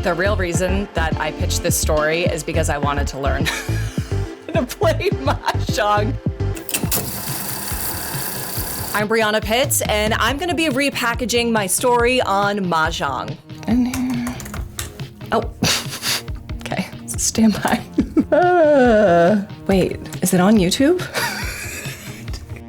The real reason that I pitched this story is because I wanted to learn to play Mahjong. I'm Breana Pitts, and I'm gonna be repackaging my story on Mahjong. In here. Oh, okay, stand by. Wait, is it on YouTube?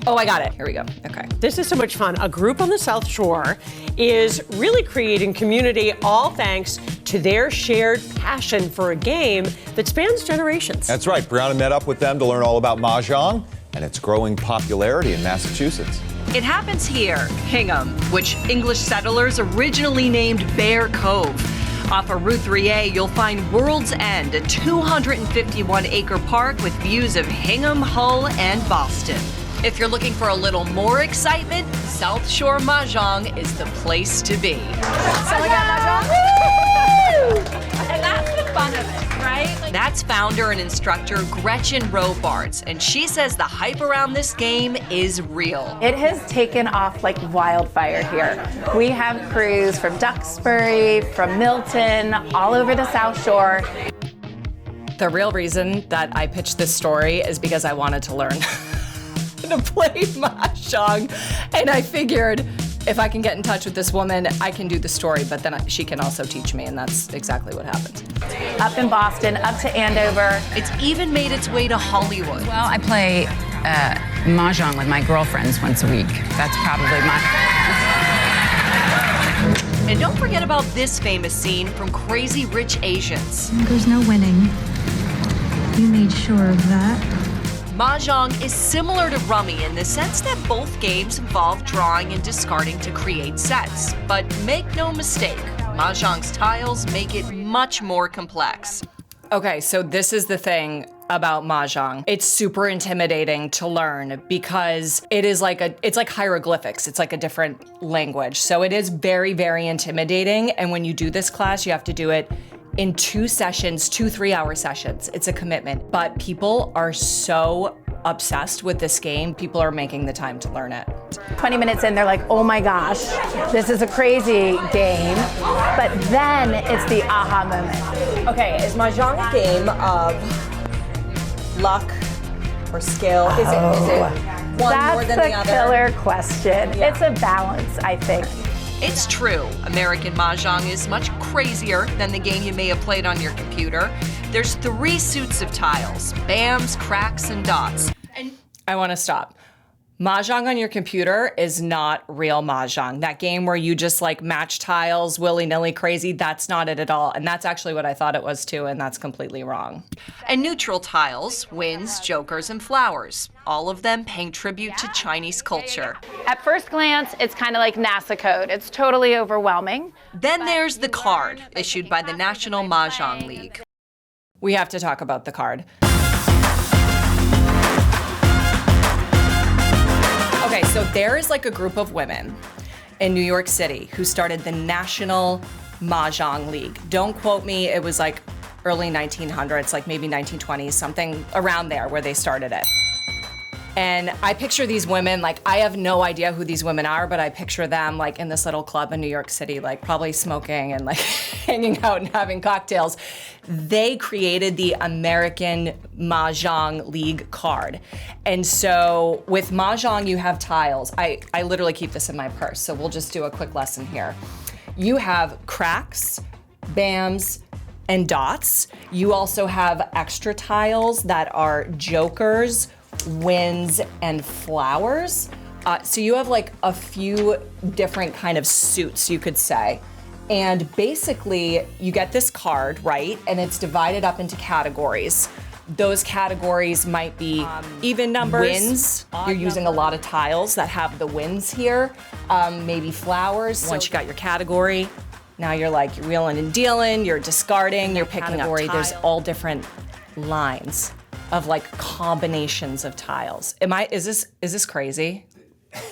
Oh, I got it, here we go, okay. This is so much fun. A group on the South Shore is really creating community, all thanks to their shared passion for a game that spans generations. That's right, Breana met up with them to learn all about Mahjong and its growing popularity in Massachusetts. It happens here, Hingham, which English settlers originally named Bear Cove. Off of Route 3A, you'll find World's End, a 251-acre park with views of Hingham, Hull, and Boston. If you're looking for a little more excitement, South Shore Mahjong is the place to be. So we got Mahjong. Woo! And that's the fun of it, right? That's founder and instructor Gretchen Robards, and she says the hype around this game is real. It has taken off like wildfire here. We have crews from Duxbury, from Milton, all over the South Shore. The real reason that I pitched this story is because I wanted to learn to play Mahjong, and I figured if I can get in touch with this woman, I can do the story, but then she can also teach me, and that's exactly what happened. Up in Boston, up to Andover. It's even made its way to Hollywood. Well, I play Mahjong with my girlfriends once a week. That's probably And don't forget about this famous scene from Crazy Rich Asians. There's no winning. You made sure of that. Mahjong is similar to Rummy in the sense that both games involve drawing and discarding to create sets. But make no mistake, Mahjong's tiles make it much more complex. Okay, so this is the thing about Mahjong. It's super intimidating to learn because it is it's like hieroglyphics. It's like a different language. So it is very, very intimidating. And when you do this class, you have to do it in 2 sessions, 2 3-hour sessions. It's a commitment, but people are so obsessed with this game. People are making the time to learn it. 20 minutes in, they're like, oh my gosh, this is a crazy game. But then it's the aha moment. Okay, is Mahjong a game of luck or skill? Is it one more than the other? That's the killer question. Yeah. It's a balance, I think. It's true. American Mahjong is much crazier than the game you may have played on your computer. There's 3 suits of tiles, bams, cracks, and dots. And I want to stop. Mahjong on your computer is not real Mahjong. That game where you just like match tiles willy-nilly crazy, that's not it at all. And that's actually what I thought it was too, and that's completely wrong. And neutral tiles, winds, jokers, and flowers. All of them paying tribute to Chinese culture. At first glance, it's kind of like NASA code. It's totally overwhelming. Then there's the card, issued by the National Mahjong League. We have to talk about the card. Okay, so there is like a group of women in New York City who started the National Mahjong League. Don't quote me, it was like early 1900s, like maybe 1920s, something around there where they started it. And I picture these women, like I have no idea who these women are, but I picture them like in this little club in New York City, like probably smoking and like hanging out and having cocktails. They created the American Mahjong League card. And so with Mahjong, you have tiles. I literally keep this in my purse, so we'll just do a quick lesson here. You have cracks, bams, and dots. You also have extra tiles that are jokers, winds, and flowers. So you have like a few different kind of suits, you could say. And basically you get this card, right? And it's divided up into categories. Those categories might be even numbers, winds. You're using a lot of tiles that have the winds here. Maybe flowers. Once you got your category, now you're like, you're wheeling and dealing, you're discarding, you're picking up. There's all different lines of like combinations of tiles. Is this crazy?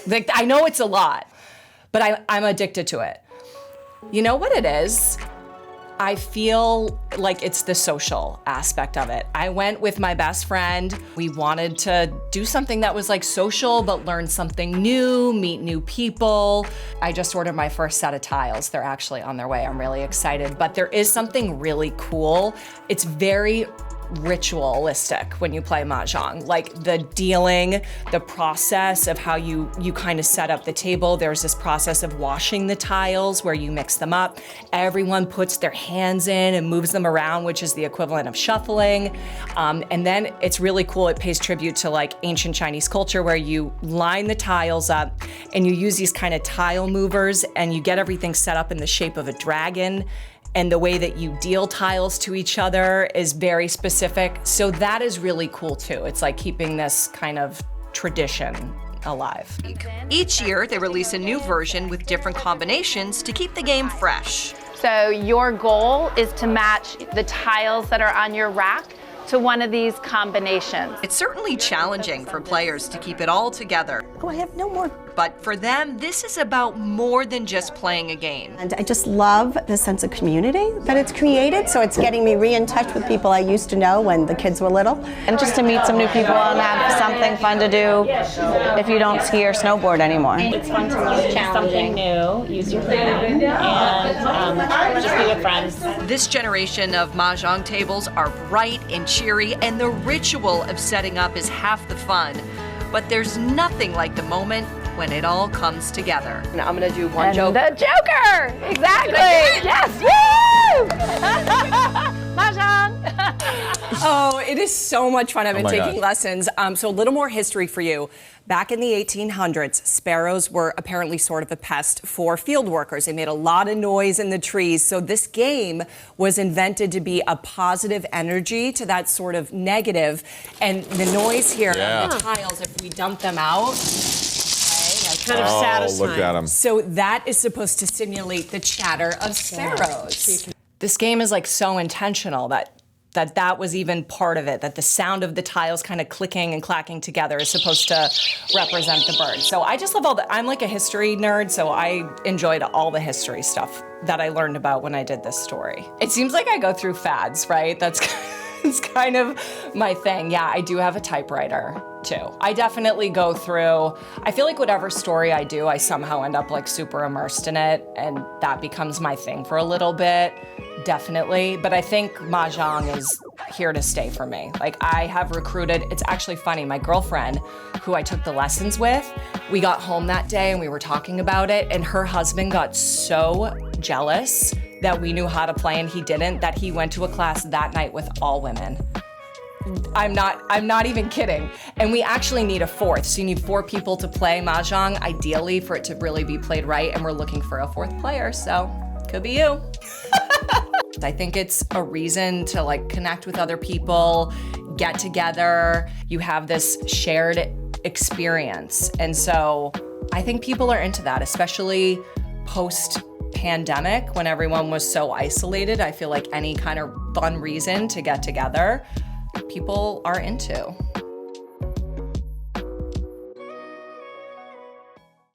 Like, I know it's a lot, but I'm addicted to it. You know what it is? I feel like it's the social aspect of it. I went with my best friend. We wanted to do something that was like social, but learn something new, meet new people. I just ordered my first set of tiles. They're actually on their way. I'm really excited, but there is something really cool. It's very ritualistic when you play Mahjong. Like the dealing, the process of how you kind of set up the table. There's this process of washing the tiles where you mix them up. Everyone puts their hands in and moves them around, which is the equivalent of shuffling. And then it's really cool. It pays tribute to like ancient Chinese culture where you line the tiles up and you use these kind of tile movers and you get everything set up in the shape of a dragon. And the way that you deal tiles to each other is very specific. So that is really cool too. It's like keeping this kind of tradition alive. Each year, they release a new version with different combinations to keep the game fresh. So your goal is to match the tiles that are on your rack to one of these combinations. It's certainly challenging for players to keep it all together. Oh, I have no more. But for them, this is about more than just playing a game. And I just love the sense of community that it's created. So it's getting me in touch with people I used to know when the kids were little. And just to meet some new people and have something fun to do if you don't ski or snowboard anymore. It's fun to learn something new, use your brain, and just be with friends. This generation of Mahjong tables are bright and cheery, and the ritual of setting up is half the fun. But there's nothing like the moment when it all comes together. And I'm gonna do one And joke. the Joker! Exactly! Yes! Woo! Mahjong! Oh, it is so much fun. I've been my taking God. lessons. So a little more history for you. Back in the 1800s, sparrows were apparently sort of a pest for field workers. They made a lot of noise in the trees. So this game was invented to be a positive energy to that sort of negative. And the noise here of the tiles, if we dump them out, Kind of satisfying. Look at them. so that is supposed to simulate the chatter of sparrows. This game is like so intentional that was even part of it, that the sound of the tiles kind of clicking and clacking together is supposed to represent the bird. So I just love I'm like a history nerd, so I enjoyed all the history stuff that I learned about when I did this story. It seems like I go through fads, right? That's it's kind of my thing. Yeah, I do have a typewriter too. I definitely go through, I feel like whatever story I do, I somehow end up like super immersed in it, and that becomes my thing for a little bit, definitely. But I think Mahjong is here to stay for me. Like I have recruited, it's actually funny, my girlfriend who I took the lessons with, we got home that day and we were talking about it, and her husband got so jealous that we knew how to play and he didn't, that he went to a class that night with all women. I'm not even kidding. And we actually need a fourth. So you need 4 people to play Mahjong, ideally for it to really be played right. And we're looking for a 4th player, so could be you. I think it's a reason to like connect with other people, get together. You have this shared experience. And so I think people are into that, especially post-pandemic when everyone was so isolated. I feel like any kind of fun reason to get together, people are into.